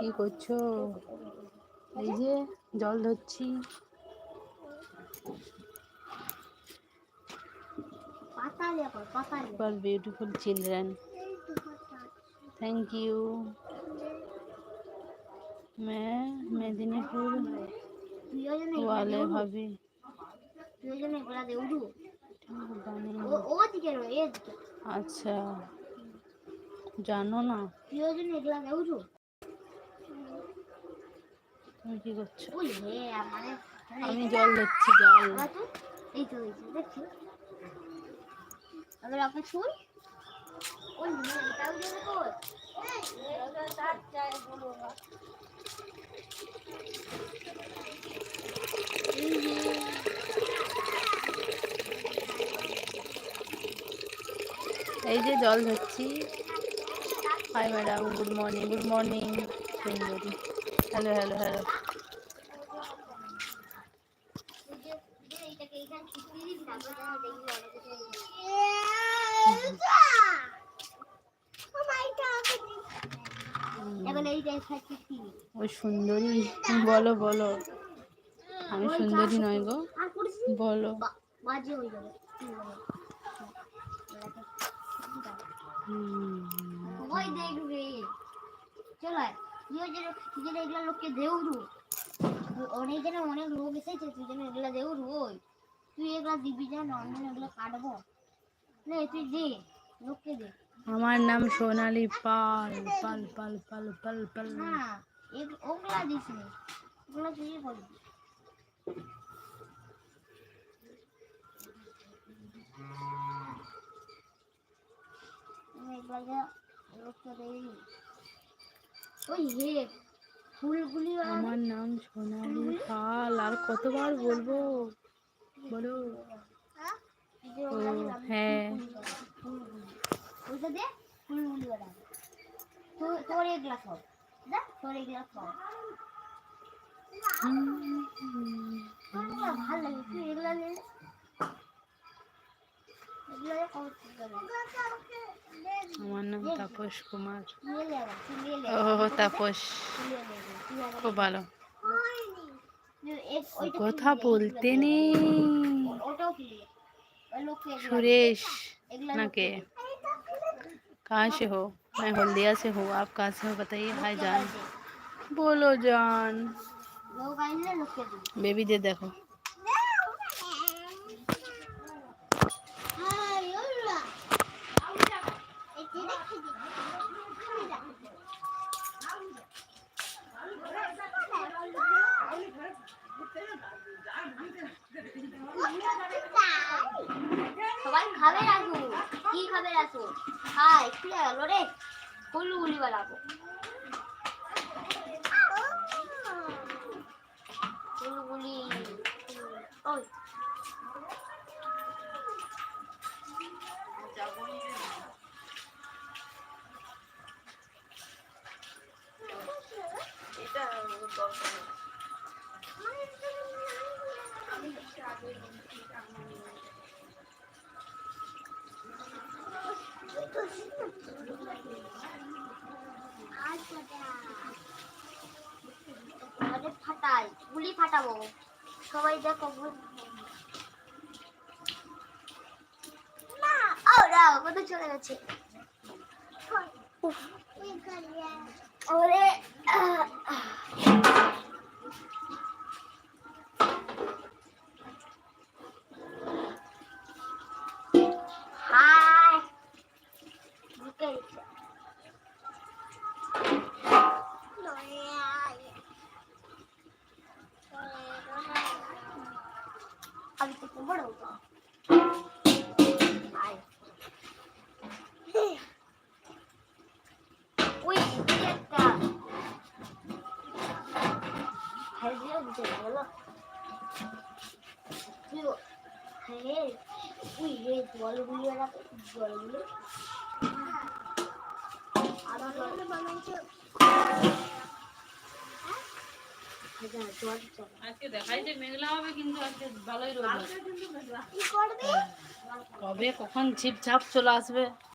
কি করছো? এই যে জল ধরছি। For beautiful children. Thank you. मैं मेदिनीपुर वाले भाभी अच्छा জানো না তুমি কি করছো? আমি জল ধরছি জল। এই তো দেখছি अगर आपने छुई ओए निकाल दे को अगर साथ जाए बोलूंगा এই যে জল ধরছি। Hi madam, good morning. Good morning সুন্দরী। Hello hello hello. ওই সুন্দরী বলো বলো। আমি সুন্দরী নয় গো, বলো। দেখবে চলো তুই যেন এগুলা লোককে দেউরু অনেক যেন অনেক লোক এসেছে, তুই যেন এগুলা দেউরু ওই তুই এগুলা দিবি যেন অন্য এগুলো কাটবো না, তুই দে লোককে দে। আমার নাম সোনালি পাল পাল পাল পাল পাল পাল। না ওগুলা দিস না, ওগুলা তুই করবি। আমার নাম সোনালি পাল। আর কতবার বলবো বলো? ও হ্যাঁ তোর এক গ্লাস হবে, তোর এক গ্লাস হবে। ভালো লাগে তুই এগুলা নে। আমার নাম তাপস কুমার। ও তাপস, খুব ভালো। কথা বলতে নেই। सुरेश ना के कहाँ से हो? मैं हल्दिया से हूँ। आप कहाँ से हो बताइए? हाय जान बोलो जान। बेबी दे देखो। সবাই খাবে আসো, কি খাবে আসো? হ্যাঁ একটু গেল রে, গুলি বানাবো। গুলি ওই এটা ফাটাই গুলি ফাটাবো সবাই দেখো। না ওরা কত চলে গেছে। ওরে হাই বুকে अभी तक बड़ा होगा ওই একটা হাজিরা দিতে বলো তুই হে ওই হে জলগুলি রাখো জলগুলি আরো জল বানাইছো। আজকে দেখাই যে মেঘলা হবে, কিন্তু আজকে ভালোই রোদ হবে। কবে কখন ঝিপঝাপ চলে আসবে।